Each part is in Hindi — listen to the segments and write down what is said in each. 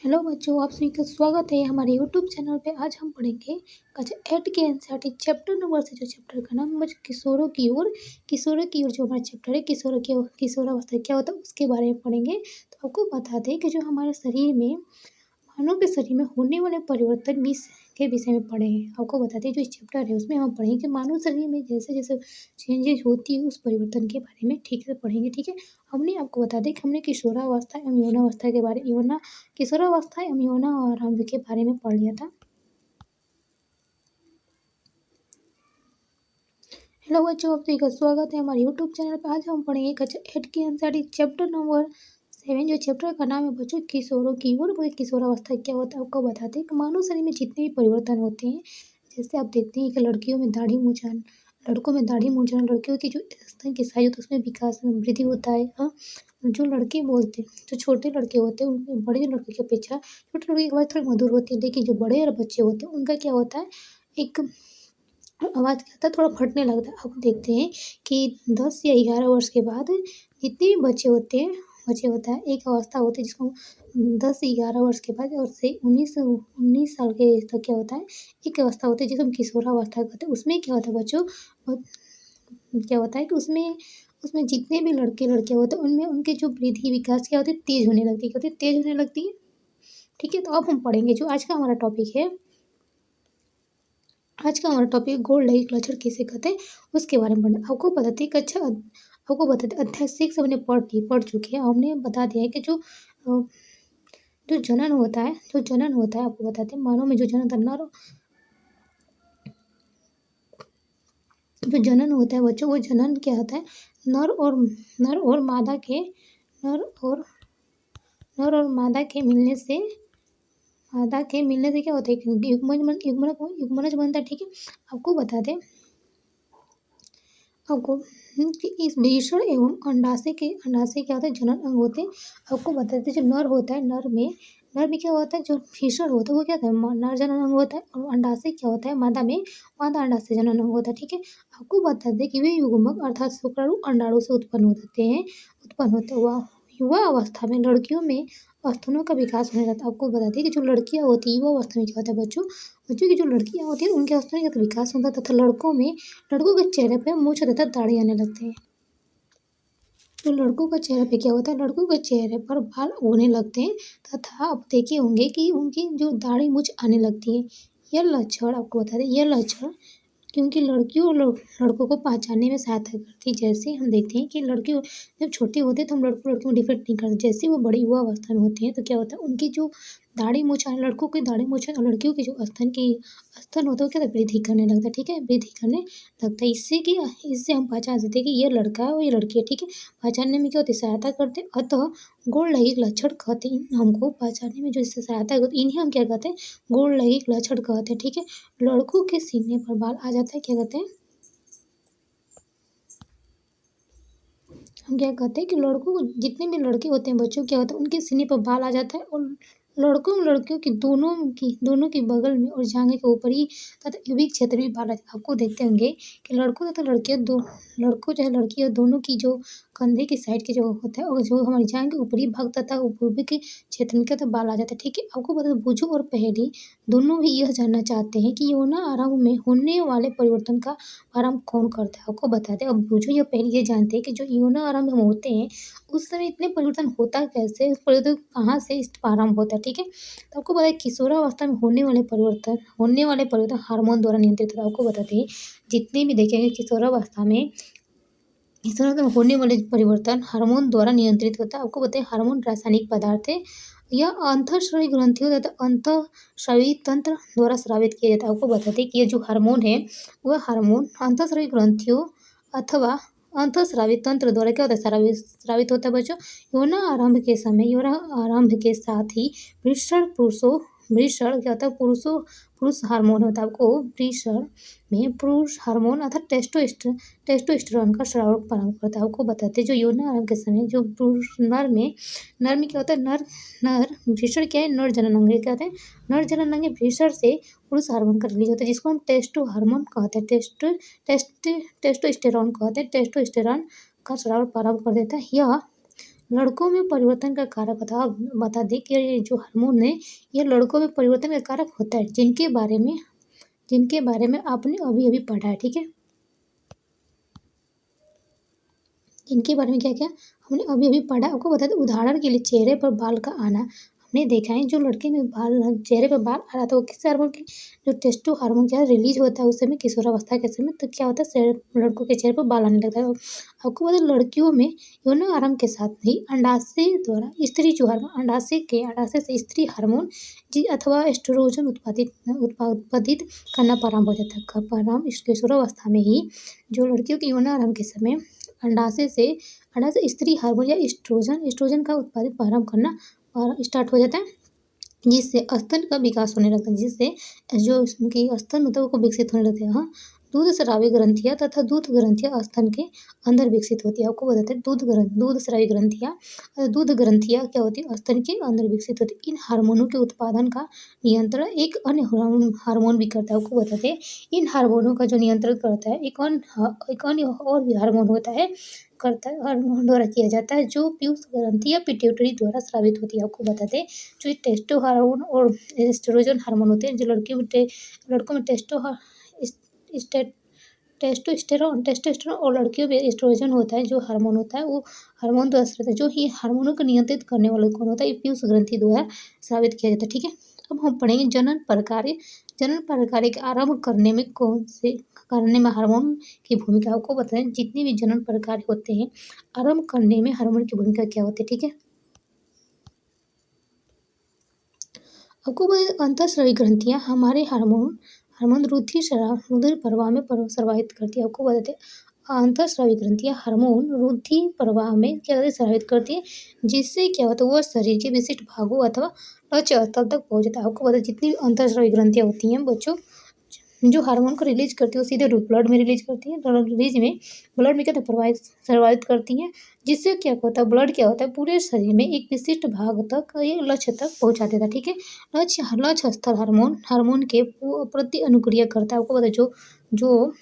हेलो बच्चों, आप सभी का स्वागत है हमारे यूट्यूब चैनल पे। आज हम पढ़ेंगे कक्षा 8 के एनसीईआरटी चैप्टर नंबर से, जो चैप्टर का नाम है किशोरों की ओर। किशोरों की ओर जो हमारा चैप्टर है, किशोरावस्था क्या होता है उसके बारे में पढ़ेंगे। तो आपको बता दें कि जो हमारे शरीर में, मानव के शरीर में होने वाले परिवर्तन के विषय में पढ़े हैं। आपको बता दें जो इस चैप्टर है उसमें हम पढ़ेंगे कि मानव शरीर में जैसे जैसे चेंजेस होती है उस परिवर्तन के बारे में ठीक से पढ़ेंगे। ठीक है, हमने आपको बता दें कि हमने किशोरावस्था एवं यौनावस्था के बारे किशोरावस्था एवं यौना आरंभ के बारे में पढ़ लिया था। हेलो बच्चों, आप सभी का स्वागत है हमारे यूट्यूब चैनल पर। आज हम पढ़ेंगे कक्षा 8 के एनसीईआरटी चैप्टर नंबर 7, जो चैप्टर का नाम है बच्चों किशोरों की ओर। किशोरावस्था क्या होता है आपको बताते हैं कि मानव शरीर में जितने भी परिवर्तन होते हैं, जैसे आप देखते हैं कि लड़कियों में दाढ़ी मूंछन, लड़कों में दाढ़ी मूंछन, लड़कियों की जो स्तन की साइज होती है उसमें विकास वृद्धि होता है। हाँ, जो लड़के बोलते हैं, जो छोटे लड़के होते हैं उनमें बड़े लड़के की अपेक्षा छोटे लड़के की आवाज़ थोड़ी मधुर होती है, लेकिन जो बड़े और बच्चे होते हैं उनका क्या होता है, एक आवाज़ क्या होता है, थोड़ा फटने लगता है। अब देखते हैं कि 10 या 11 वर्ष के बाद जितने भी बच्चे होते हैं, बच्चे होता है, एक अवस्था होती है जिसको 10-11 वर्ष के बाद और से 19 साल के एज तक क्या होता है, एक अवस्था होती है जिसे हम किशोरावस्था कहते हैं। उसमें क्या होता है बच्चों, क्या होता है कि उसमें उसमें जितने भी लड़के लड़कियाँ होते हैं उनमें उनके जो वृद्धि विकास क्या होती है, तेज़ होने लगती है। क्या होती है, तेज़ होने लगती है। ठीक है, तो अब हम पढ़ेंगे जो आज का हमारा टॉपिक है। आज का हमारा टॉपिक गोल्ड लैगिक लक्षण किसे कहते हैं उसके बारे में पढ़ना। आपको बताते अध्याय 6 हमने पढ़ चुके हैं। हमने बता दिया है कि जो जनन होता है, आपको बताते हैं मानव में जो जनन होता है बच्चों, वो जनन क्या होता है, नर और मादा के नर और नर और मादा के मिलने से क्या होता है, युग्मनज बनता है। ठीक है, आपको बता दें आपको कि इस वृषण एवं अंडाशय क्या होता है, जनन अंग होते हैं। आपको बताते जो नर होता है, नर में क्या होता है, जो भीषण होता है वो क्या होता है, नर जनन अंग होता है। और अंडाशय क्या होता है, मादा अंडाशय जनन अंग होता है। ठीक है, आपको बता दें कि वे युग्मक अर्थात शुक्राणु अंडाणु से उत्पन्न होते हैं। युवा अवस्था में लड़कियों में स्तनों का विकास होने लगता है। आपको बता दें कि जो लड़कियां होती है युवा अवस्था में क्या होता है बच्चों की जो लड़कियां होती है उनके स्तनों का विकास होता है, तथा लड़कों के चेहरे पे मूंछ तथा दाढ़ी आने लगते हैं। तो लड़कों का चेहरे पे क्या होता है, लड़कों के चेहरे पर बाल उगने लगते हैं, तथा आप देखे होंगे कि उनकी जो दाढ़ी मूंछ आने लगती है। यह लक्षण आपको बता दें, यह लक्षण क्योंकि लड़कियों और लड़कों को पहचानने में सहायता करती है। जैसे हम देखते हैं कि लड़कियों जब छोटे होते हैं तो हम लड़कों में डिफरेंट नहीं करते, जैसे वो बड़ी युवा अवस्था में होते हैं तो क्या होता है, उनकी जो दाढ़ी मूंछ आने, लड़कों की दाढ़ी मूंछ और लड़कियों की जो स्तन होता है वो क्या होता है, वृद्धि करने लगता है। ठीक है, वृद्धि करने लगता है। इससे हम पहचान सकते हैं कि ये लड़का है और ये लड़की है। ठीक है, पहचानने में क्या होती है, सहायता करते हैं। अतः गोड़ लैंगिक लक्षण कहते हैं हमको पहचानने में, जो इससे सहायता होती है इन्हें हम क्या कहते हैं, गोड़ लैंगिक लक्षण कहते हैं। ठीक है, लड़कों के सीने पर बाल आ जाता है, क्या कहते हैं, हम क्या कहते हैं कि लड़कों को, जितने भी लड़के होते हैं बच्चों, क्या होता है उनके सीने पर बाल आ जाता है। और लड़कियों की दोनों की बगल में और जांघें के ऊपरी तथा यूबिक क्षेत्र में बाल आ जाता है। आपको देखते होंगे कि लड़कों चाहे लड़कियां दोनों की जो कंधे की साइड के जो होता है और जो हमारी जांघ के ऊपरी भाग तथा यूबिक के क्षेत्र में क्या होता है, बाल आ जाता है। ठीक है, आपको बता दें बुझो और पहेली दोनों ही यह जानना चाहते हैं कि यौन आरंभ में होने वाले परिवर्तन का आरंभ कौन करता है। आपको बता दें, अब बुझो या पहेली ये जानते हैं कि जो यौन आरंभ हम होते हैं उस समय इतने परिवर्तन होता कैसे, उस परिवर्तन कहाँ से इस आरंभ होता है। ठीक है, तो आपको पता है किशोरावस्था में होने वाले परिवर्तन हार्मोन द्वारा नियंत्रित होता है। आपको बताते हैं जितने भी देखेंगे किशोरावस्था में होने वाले परिवर्तन हार्मोन द्वारा नियंत्रित होता है। आपको बताइए हार्मोन रासायनिक पदार्थ है, यह अंतःस्रावी ग्रंथियों तथा अंतःस्रावी तंत्र द्वारा स्रावित किया जाता है। आपको बताते हैं कि ये जो हार्मोन है वह हार्मोन अंतःस्रावी ग्रंथियों अथवा अंतःस्रावी तंत्र द्वारा क्या होता है, स्रावित होता है बच्चों। यौन आरंभ के साथ ही वृषण क्या होता है, पुरुष हार्मोन होता है। आपको वृषण में पुरुष हार्मोन अर्थात टेस्टोस्टेरोन का स्राव प्रारंभ करता है। आपको बताते हैं जो यौन आरंभ के समय जो पुरुष नर में क्या होता है, नर वृषण क्या है, नर जनन अंग क्या होता है, नर जनन अंग वृषण से पुरुष हार्मोन का रिलीज होता है जिसको हम टेस्टो हार्मोन कहते हैं, टेस्टोस्टेरोन कहते हैं। टेस्टोस्टेरोन का स्राव प्रारंभ कर देता है। यह लड़कों में परिवर्तन का कारक बता दें कि ये जो हार्मोन है ये लड़कों में परिवर्तन का कारक होता है, जिनके बारे में आपने अभी अभी पढ़ा है। ठीक है, इनके बारे में क्या क्या हमने अभी अभी पढ़ा, आपको बता दें। उदाहरण के लिए चेहरे पर बाल का आना, हमने देखा है जो लड़के में चेहरे पर बाल आ रहा था वो किस हार्मोन की, जो टेस्टो हार्मोन क्या रिलीज होता है उस समय किशोरावस्था के समय, तो क्या होता है लड़कों के चेहरे पर बाल आने लगता है। आपको बता दें लड़कियों में यौन आरंभ के साथ ही अंडाशय द्वारा स्त्री जो हार्मोन अंडाशय से स्त्री हार्मोन जी अथवा एस्ट्रोजन उत्पादित करना प्रारंभ हो जाता है। प्रारंभ इस किशोरावस्था में ही जो लड़कियों के यौन आरंभ के समय अंडाशय स्त्री हार्मोन या एस्ट्रोजन का उत्पादित प्रारंभ करना स्टार्ट हो जाता है, जिससे स्तन का विकास होने लगता है, जिससे जो उनकी स्तन होता है वो विकसित होने लगते हैं। हाँ, दूध स्रावी ग्रंथियाँ तथा दूध ग्रंथियाँ स्तन के अंदर विकसित होती है। आपको बताते हैं दूध स्रावी ग्रंथियाँ क्या होती है, स्तन के अंदर विकसित होती है। इन हार्मोनों के उत्पादन का नियंत्रण एक अन्य हार्मोन भी करता है। आपको बताते हैं इन हार्मोनों का जो नियंत्रण करता है एक अन्य और भी हार्मोन हार्मोन द्वारा किया जाता है, जो पीयूष ग्रंथि या पिट्यूटरी द्वारा स्रावित होती है। आपको बताते हैं जो टेस्टो हार्मोन और एस्ट्रोजन हार्मोन होते हैं, जो लड़कों में टेस्टोस्टेरोन और लड़कियों में एस्ट्रोजन होता है, जो हार्मोन होता है वो हार्मोन द्वारा स्रावित है। जो ही हार्मोनों को नियंत्रित करने वाला कौन होता है, ये पीयूष ग्रंथि द्वारा स्रावित किया जाता है। ठीक है, अब हम पढ़ेंगे जनन प्रक्रिया के आरंभ करने में हार्मोन की भूमिका। आपको बताएं जितनी भी जनन प्रक्रिया होते हैं आरंभ करने में हार्मोन की भूमिका क्या होती है। ठीक है, आपको बताएं अंतःस्रावी ग्रंथियां हमारे हार्मोन रुधिर प्रवाह में प्रवाहित करती है। आपको बताते हैं अंतःस्रावी ग्रंथियां हार्मोन रुधिर प्रवाह में क्या प्रभावित करती है, जिससे क्या होता है वह शरीर के विशिष्ट भागों अथवा लक्ष्य स्थल तक पहुंच जाता है। आपको बताए जितनी भी अंतःस्रावी ग्रंथियां होती हैं बच्चों, जो हार्मोन को रिलीज करती है वो सीधे ब्लड में रिलीज करती है, ब्लड में क्या प्रभावित करती है, जिससे क्या होता है ब्लड क्या होता है पूरे शरीर में एक विशिष्ट भाग तक एक लक्ष्य तक पहुंचा देता है। ठीक है, लक्ष्य स्थल हार्मोन के प्रति अनुक्रिया करता है। आपको पता है जो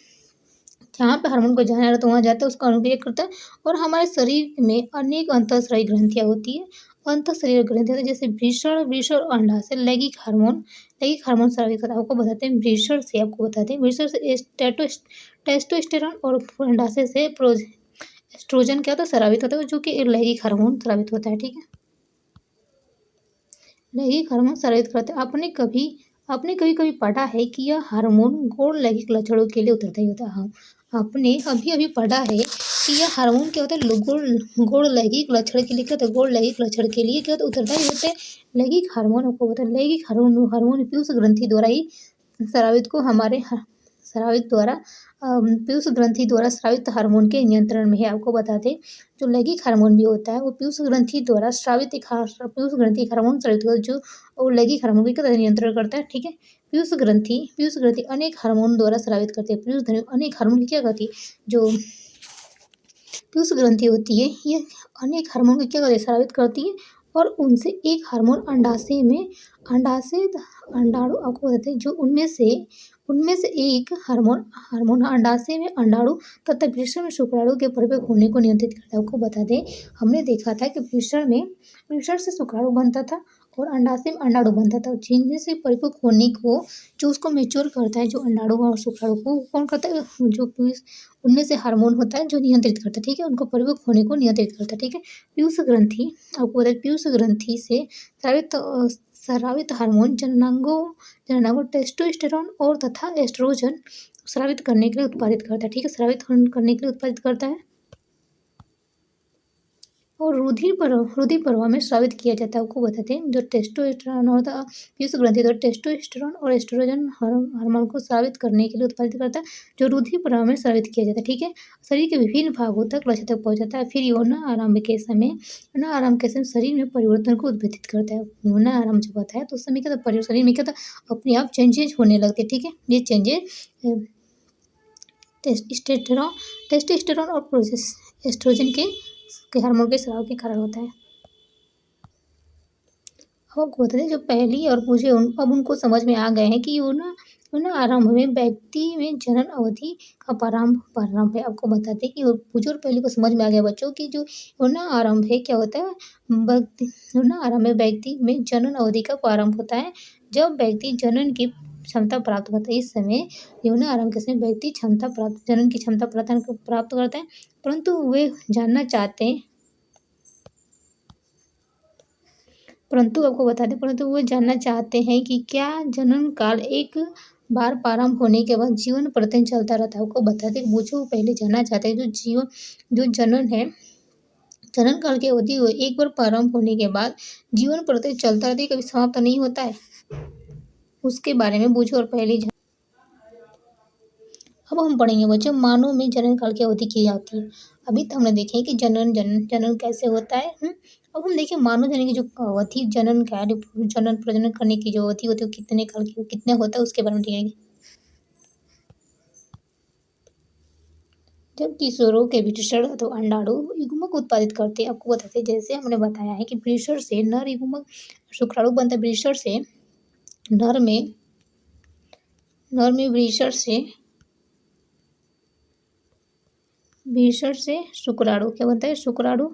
जहाँ पे हार्मोन को जाना रहता है वहाँ जाता है, उसका अनुक्रिया करता है। और हमारे शरीर में अनेक अंतःस्रावी ग्रंथियाँ होती है, अंतःस्रावी ग्रंथियाँ जैसे वृषण और अंडाशय लैंगिक हार्मोन स्रावित करता है। आपको बताते हैं वृषण से टेस्टोस्टेरोन और अंडाशय से एस्ट्रोजन क्या होता है स्रावित होता है, जो कि लैंगिक हार्मोन स्रावित होता है। ठीक है, लैंगिक हार्मोन स्रावित करते हैं। आपने कभी पढ़ा है कि यह हार्मोन गौण लैंगिक लक्षणों के लिए उत्तरदायी होता है। हाँ, आपने अभी पढ़ा है कि यह हार्मोन क्या होता है गौण लैंगिक लक्षण के लिए क्या होता है, गौण लैंगिक लक्षण के लिए क्या होता है उत्तरदायी होते हैं लैंगिक हार्मोन। आपको पता है लैंगिक हार्मोन पीयूष ग्रंथि द्वारा ही पीयूष ग्रंथि द्वारा स्रावित हार्मोन के नियंत्रण में है। आपको बता दें जो लैंगिक हार्मोन भी होता है वो पीयूष ग्रंथि द्वारा स्रावित पीयूष ग्रंथि हार्मोन स्रावित होता है, जो लैंगिक हार्मोन का नियंत्रण करता है। ठीक है, पीयूष ग्रंथि अनेक हार्मोन द्वारा स्रावित करते हैं। पीयूष ग्रंथि अनेक हार्मोन की क्या करती है, जो पीयूष ग्रंथि होती है ये अनेक हार्मोन को क्या करती है स्रावित करती है, और उनसे एक हार्मोन अंडाणु आपको बताते हैं जो उनमें से एक हार्मोन अंडाशय में अंडाणु तथा वृषण में शुक्राणु के परिपक्व होने को नियंत्रित करता है। आपको बता दें हमने देखा था कि वृषण से शुक्राणु बनता था और अंडाशय में अंडाणु बनता था, जिनमें से परिपक्व होने को जो उसको मेच्योर करता है, जो अंडाणु और शुक्राणु को कौन करता है, जो उनमें से हार्मोन होता है जो नियंत्रित करता है। ठीक है, उनको परिपक्व होने को नियंत्रित करता है। ठीक है, पीयूष ग्रंथि आपको बताए पीयूष ग्रंथि से स्रावित हार्मोन जननांगों टेस्टोस्टेरोन और तथा एस्ट्रोजन स्रावित करने के लिए उत्पादित करता है। ठीक है, स्रावित करने के लिए उत्पादित करता है और रुधिर प्रवाह में स्रावित किया जाता है। आपको बताते हैं जो टेस्टोस्टेरोन होता है पीयूष ग्रंथि तो टेस्टोस्टेरोन और एस्ट्रोजन हार्मोन को स्रावित करने के लिए उत्पादित करता है, जो रुधिर प्रवाह में स्रावित किया जाता है। ठीक है, शरीर के विभिन्न भागों तक लक्ष्य तक पहुंच जाता है। फिर यौन आरंभ के समय शरीर में परिवर्तन को उद्भूत करता है। यौन आरंभ जब होता है तो उस समय क्या होता है शरीर में क्या होता है अपने आप चेंजेज होने लगते हैं। ठीक है, ये चेंजेज टेस्टोस्टेरोन और एस्ट्रोजन के हार्मोन के स्राव के कारण होता है। अब आपको बता दें जो पहली और मुझे अब उनको समझ में आ गए हैं कि यौन आरंभ में व्यक्ति में जनन अवधि का प्रारंभ है। आपको बताते हैं कि बुजुर्ग पहले को समझ में आ गया बच्चों की जो यौन आरंभ है क्या होता है। व्यक्ति यौन आरंभ में व्यक्ति में जनन अवधि का प्रारंभ होता है जब व्यक्ति जनन की क्षमता प्राप्त करता है। इस समय यौन आरंभ के समय व्यक्ति जनन की क्षमता प्राप्त करता है, परंतु वे जानना चाहते हैं परंतु आपको बता दें परंतु वो जानना चाहते हैं कि क्या जनन काल एक बार प्रारंभ होने के बाद जीवन प्रतिदिन चलता रहता है। आपको बता दें बूझो पहले जानना चाहते हैं जो जनन है, जनन काल की अवधि एक बार प्रारंभ होने के बाद जीवन प्रतिदिन चलता रहता है, कभी समाप्त नहीं होता है। उसके बारे में बूझो और पहले अब हम पढ़ेंगे बच्चों मानव में जनन काल की अवधि क्या होती है। अभी तो हमने देखे कि जनन कैसे होता है। अब हम देखिए मानव जन की जो अवधि जनन प्रजनन करने की जो अवधि होती है वो कितने काल की कितने होता है उसके बारे में देखेंगे। जब किशोरों के वृषण अथवा अंडाणु युग्मक उत्पादित करते हैं। आपको बताते हैं जैसे हमने बताया है कि वृषण से नर युग्मक शुक्राणु बनता है। वृषण से नर में वृषण से शुक्राणु क्या बनता है, शुक्राणु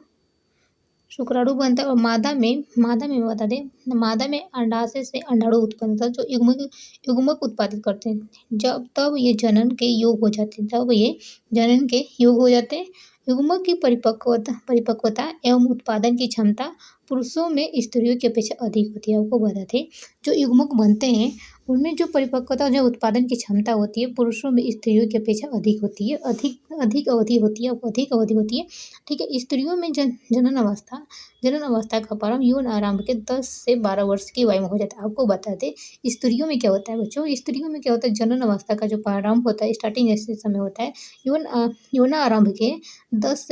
बनता है। और मादा में बता दें मादा में अंडाशय से अंडाणु उत्पन्न होता है जो युग्मक उत्पादित करते हैं। तब ये जनन के योग हो जाते हैं। युग्मक की परिपक्वता एवं उत्पादन की क्षमता पुरुषों में स्त्रियों की अपेक्षा अधिक होती है। आपको बताते हैं जो युग्मक बनते हैं उनमें जो परिपक्वता जो उत्पादन की क्षमता होती है पुरुषों में स्त्रियों की अपेक्षा अधिक होती है, अधिक अवधि होती है। ठीक है। स्त्रियों में जनन अवस्था का प्रारंभ यौन आरंभ के 10 से 12 वर्ष की वय में हो जाता है। आपको बता दें स्त्रियों में क्या होता है बच्चों, स्त्रियों में क्या होता है जनन अवस्था का जो प्रारंभ होता है स्टार्टिंग समय होता है यौन आरंभ के 10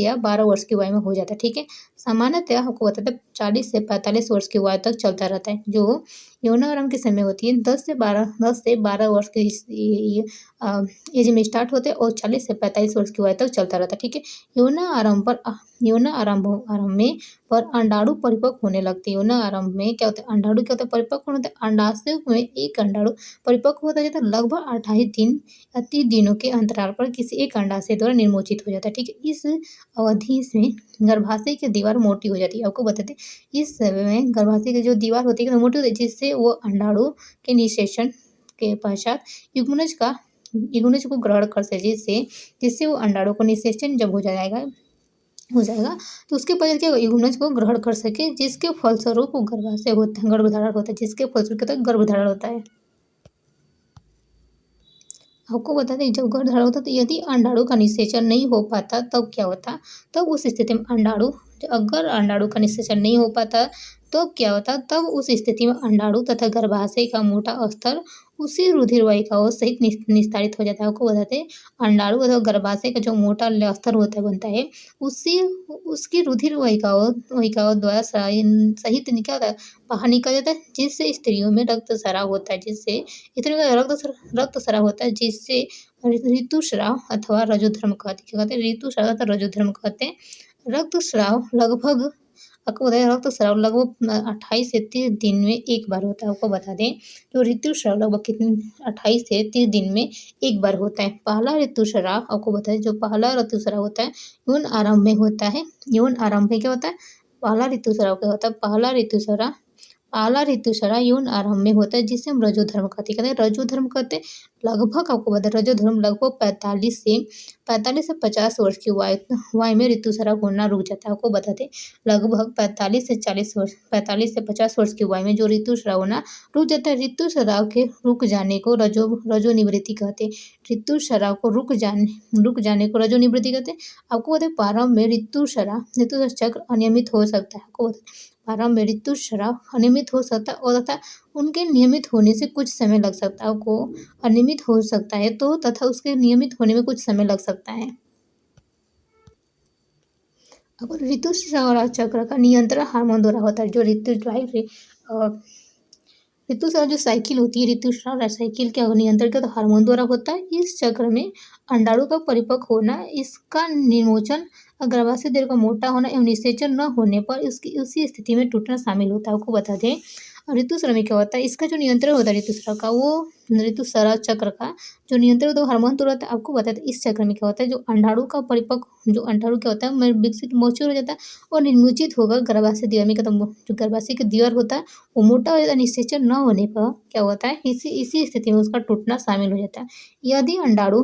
या 12 वर्ष की वय में हो जाता है। ठीक है। सामान्यतः आपको बताते 40 से 45 वर्ष की वय तक चलता रहता है। जो यौन आरंभ के समय होती है 10 से 12 वर्ष की एज में स्टार्ट होते हैं और 40 से 45 वर्ष की वय तक चलता रहता है। ठीक है। यौन आरंभ में पर अंडाणु परिपक्व होने लगते हैं। यौन आरंभ में क्या होता है अंडाणु क्या होता है परिपक्व होता है। अंडाशय में एक अंडाणु परिपक्व होता जाता है लगभग 28 दिन या 30 दिनों के अंतराल पर किसी एक अंडाशय द्वारा निर्मोचित हो जाता है। ठीक है। इस अवधि में गर्भाशय की दीवार मोटी हो जाती है। आपको बताते हैं इस समय में गर्भाशय की जो दीवार होती है मोटी होती है जिससे वो अंडाणु के निषेचन के पश्चात युग्मनज को ग्रहण कर सके जिससे वो अंडाणु को निषेचन जब हो जाएगा तो उसके पश्चात क्या युग्मनज को ग्रहण कर सके जिसके फलस्वरूप गर्भधारण होता है। आपको बता दें जब गर्भधारण होता है तो यदि अंडाणु का निषेचन नहीं हो पाता तब क्या होता, तब उस स्थिति में अगर अंडाणु का निषेचन नहीं हो पाता तो क्या होता, तब उस स्थिति में अंडाणु तथा गर्भाशय का मोटा स्तर उसी रुधिर वाहिकाओं सहित निस्तारित हो जाता है। आपको बताते हैं अंडाणु अथवा गर्भाशय का जो मोटा स्तर बनता है उसकी रुधिर वाहिकाओं द्वारा सहित क्या होता है बाहर निकल जाता है जिससे स्त्रियों में रक्तस्राव होता है जिससे ऋतुस्राव अथवा रजोधर्म कहते हैं। रक्तस्राव लगभग 28 से 30 दिन में एक बार होता है। आपको बता दें तो ऋतुस्राव लगभग 28 से 30 दिन में एक बार होता है। पहला ऋतुस्राव आपको बता दें जो पहला ऋतुस्राव होता है यौन आरंभ में होता है। यौन आरंभ में क्या होता है पहला ऋतुस्राव क्या होता है पहला ऋतुस्राव यौन आरंभ में होता है जिसे हम रजोधर्म कहते हैं। लगभग आपको बता रजोधर्म लगभग 45 से 50 वर्ष की वय में ऋतुस्राव होना रुक जाता है। आपको बताते लगभग 45 से 50 वर्ष की वय में जो ऋतुस्राव होना रुक जाता है। ऋतुस्राव के रुक जाने को रजोनिवृत्ति कहते हैं। ऋतुस्राव को रुक जाने को रजोनिवृत्ति कहते हैं। आपको बताते प्रारंभ में ऋतुस्राव चक्र अनियमित हो सकता है। आपको बताते प्रारंभ में ऋतुस्राव अनियमित हो सकता है और तथा उनके नियमित होने से कुछ समय लग सकता है। आपको अनियमित हो सकता है तो तथा उसके नियमित होने में कुछ समय लग सकता है। अब ऋतुस्राव चक्र का नियंत्रण हार्मोन द्वारा होता है। जो ऋतुस्राव जो साइकिल होती है ऋतुस्राव साइकिल का नियंत्रण क्या हार्मोन द्वारा होता है। इस चक्र में अंडाणु का परिपक्व होना इसका निर्मोचन गर्भाशय देर का मोटा होना एवं निषेचन न होने पर उसी स्थिति में टूटना शामिल होता है। आपको बता दें ऋतुस्राव में क्या होता है, इसका जो नियंत्रण होता है ऋतुस्राव का, वो ऋतुस्राव चक्र का जो नियंत्रण होता है वो हार्मोन होता है। आपको बताया था इस चक्र में क्या होता है, जो अंडाणु का परिपक्व, जो अंडाणु क्या होता है विकसित मैच्योर हो जाता है और निर्मुचित होकर गर्भाशय दीवार में खत्म, जो गर्भाशय की दीवार होता है वो मोटा हो जाता है। निषेचन न होने पर क्या होता है, इसी स्थिति में उसका टूटना शामिल हो जाता है। यदि अंडाणु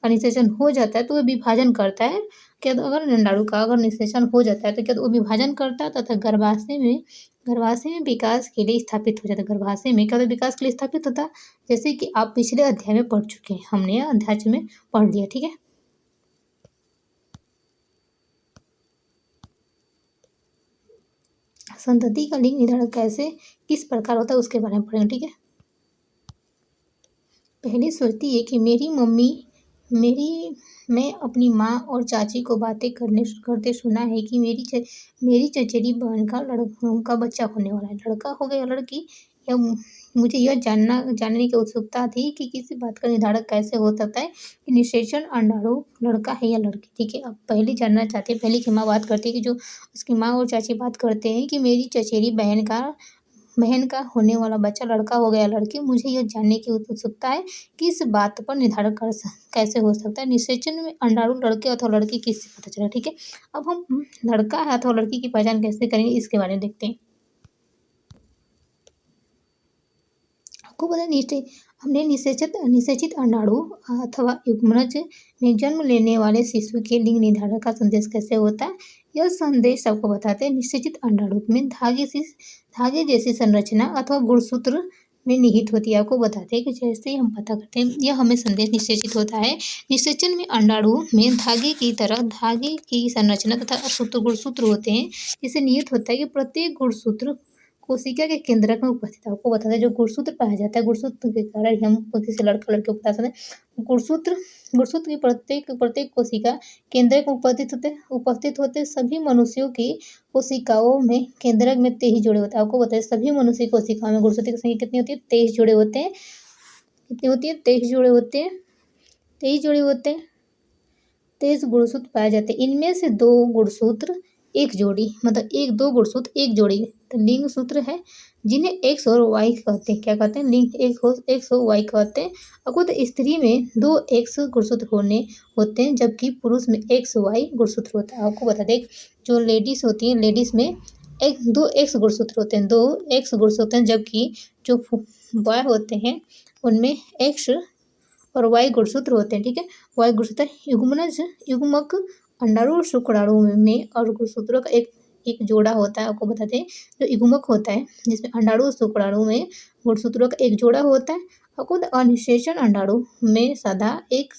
का निषेचन हो जाता है तो वह विभाजन करता है। क्या, तो अगर अंडाणु का अगर निषेचन हो जाता है तो क्या, तो वो विभाजन करता है तथा गर्भाशय में विकास के लिए स्थापित हो जाता है। गर्भाशय में क्या, तो विकास के लिए स्थापित होता है। जैसे कि आप पिछले अध्याय में पढ़ चुके हैं, हमने अध्याय में पढ़ लिया, ठीक है। संतति का लिंग निर्धारण कैसे किस प्रकार होता है उसके बारे में पढ़ेंगे, ठीक है। पहले सोचती है कि मैं अपनी माँ और चाची को बातें करते सुना है कि मेरी चचेरी बहन का बच्चा होने वाला है, लड़का हो गया लड़की। या मुझे यह जानने की उत्सुकता थी कि किसी बात का निर्धारण कैसे हो सकता है कि निषेचन अंडाणु लड़का है या लड़की, ठीक है। अब पहले जानना चाहते हैं, पहले की माँ बात करती है कि जो उसकी माँ और चाची बात करते हैं कि मेरी चचेरी बहन का होने वाला बच्चा लड़का हो गया लड़की। मुझे यह जानने की उत्सुकता है कि इस बात पर निर्धारण कैसे हो सकता है। निषेचन में अंडाणु लड़के अथवा लड़की किससे पता चला, ठीक है। अब हम लड़का है अथवा लड़की की पहचान कैसे करेंगे इसके बारे में देखते हैं। आपको पता है हमने निषेचित अंडाणु अथवा युग्मनज में जन्म लेने वाले शिशु के लिंग निर्धारण का संदेश कैसे होता है, यह संदेश आपको बताते हैं। निषेचित अंडाणु में धागे जैसी संरचना अथवा गुणसूत्र में निहित होती है। आपको बताते हैं कि जैसे हम पता करते हैं, यह हमें संदेश निषेचित होता है। निषेचन में अंडाणु में धागे की संरचना तथा गुणसूत्र होते हैं, जिसे निहित होता है कि प्रत्येक गुणसूत्र कोशिका के केंद्रक में उपस्थित है। आपको बताते हैं जो गुणसूत्र पाया जाता है, गुणसूत्र के कारण हम किसी लड़का लड़की को बता सकते हैं। गुणसूत्र की प्रत्येक कोशिका केंद्रक में उपस्थित होते सभी मनुष्यों की कोशिकाओं में केंद्रक में 23 जोड़े होते हैं। आपको बताइए सभी मनुष्य की कोशिकाओं में गुणसूत्र की संख्या कितनी होती है, 23 जोड़े होते हैं। कितनी होती है, 23 जोड़े होते हैं। 23 गुणसूत्र पाए जाते हैं। इनमें से 2 गुणसूत्र एक जोड़ी, मतलब दो गुणसूत्र एक जोड़ी तो लिंग सूत्र है, जिन्हें एक्स और वाई कहते हैं। क्या कहते हैं, लिंग एक्स और वाई कहते हैं। आपको तो स्त्री में 2 एक्स गुणसूत्र होते हैं, जबकि पुरुष में एक्स वाई गुणसूत्र होता है। आपको बता दें जो लेडीज होती हैं, लेडीज में 2 एक्स गुणसूत्र होते हैं, 2 एक्स गुणसूत्र होते हैं, जबकि जो बॉय होते हैं उनमें एक्स और वाई गुणसूत्र होते हैं, ठीक है। वाई गुणसूत्र युग्मक अंडाणु और शुक्राणु में और गुणसूत्रों का एक जोड़ा होता है। आपको बताते हैं जो युग्मक होता है जिसमें अंडाणु और शुक्राणु में गुणसूत्रों का एक जोड़ा होता है। आपको अनिषेचन अंडाणु में सदा एक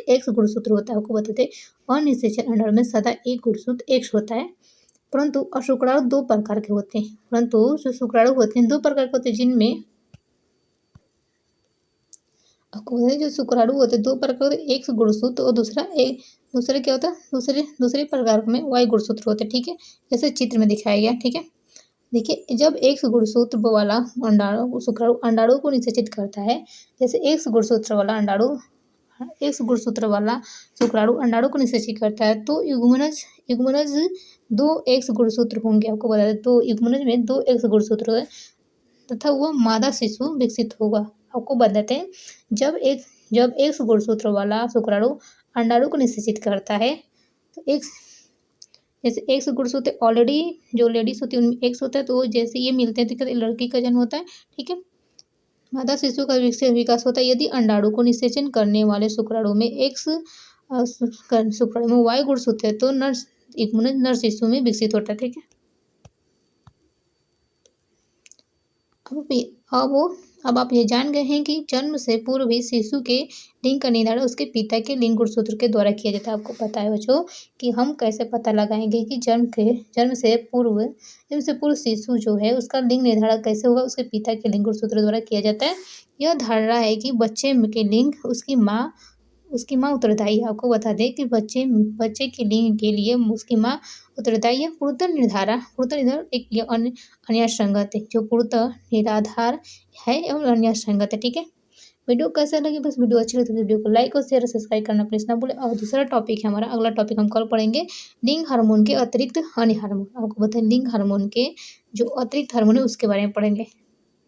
एक्स गुणसूत्र होता है। आपको बताते हैं अनिषेचन अंडाणु में सदा एक गुणसूत्र एक्स होता है, परंतु अशुक्राणु 2 प्रकार के होते हैं। परंतु जो शुक्राणु होते हैं 2 प्रकार के होते हैं, जिनमें आपको जो शुक्राणु होते हैं 2 प्रकार के, एक गुणसूत्र और दूसरे क्या होता है, दूसरे प्रकार में वाई गुणसूत्र होते हैं, ठीक है। जैसे चित्र में दिखाया गया, ठीक है। देखिए जब एक गुणसूत्र वाला शुक्राणु अंडाणु को निषेचित करता है, जैसे एक गुणसूत्र वाला शुक्राणु अंडाणु को निषेचित करता है, तो युग्मनज 2 एक्स गुणसूत्र होंगे। आपको बता दें तो युग्मनज में 2 एक्स गुणसूत्र है तथा वह मादा शिशु विकसित होगा। आपको बताते हैं जब एक गुणसूत्र वाला शुक्राणु अंडाणु को निषेचित करता है तो जैसे एक्स गुणसूत्र ऑलरेडी जो लेडीज होती है उनमें एक्स होता है, तो जैसे ये मिलते हैं तो लड़की का जन्म होता है, ठीक है। मादा शिशु का विकास होता है। यदि अंडाणु को निषेचन करने वाले शुक्राणु में शुक्राणु में वाई गुणसूत्र है तो नर शिशु में विकसित होता है, ठीक है। अब आप ये जान गए हैं कि जन्म से पूर्व ही शिशु के लिंग का निर्धारण उसके पिता के लिंग गुणसूत्र के द्वारा किया जाता है। आपको पता है बच्चों कि हम कैसे पता लगाएंगे कि जन्म से पूर्व शिशु जो है उसका लिंग निर्धारण कैसे होगा, उसके पिता के लिंग गुणसूत्र द्वारा किया जाता है। यह धारणा है कि बच्चे के लिंग उसकी माँ उत्तरदायी है। आपको बता दें कि बच्चे के लिंग के लिए उसकी माँ उत्तरदायी है। पूर्णतः निर्धारण एक अन्य संगत है, जो पूर्णतः निराधार है एवं अन्य संगत है, ठीक है। वीडियो कैसा लगे, बस वीडियो अच्छी लगे तो वीडियो को लाइक और शेयर और सब्सक्राइब करना प्लीज़ ना भूलें। और दूसरा टॉपिक है हमारा, अगला टॉपिक हम कल पढ़ेंगे लिंग हार्मोन के अतिरिक्त अन्य हार्मोन। आपको बताएं लिंग हार्मोन के जो अतिरिक्त हार्मोन है उसके बारे में पढ़ेंगे।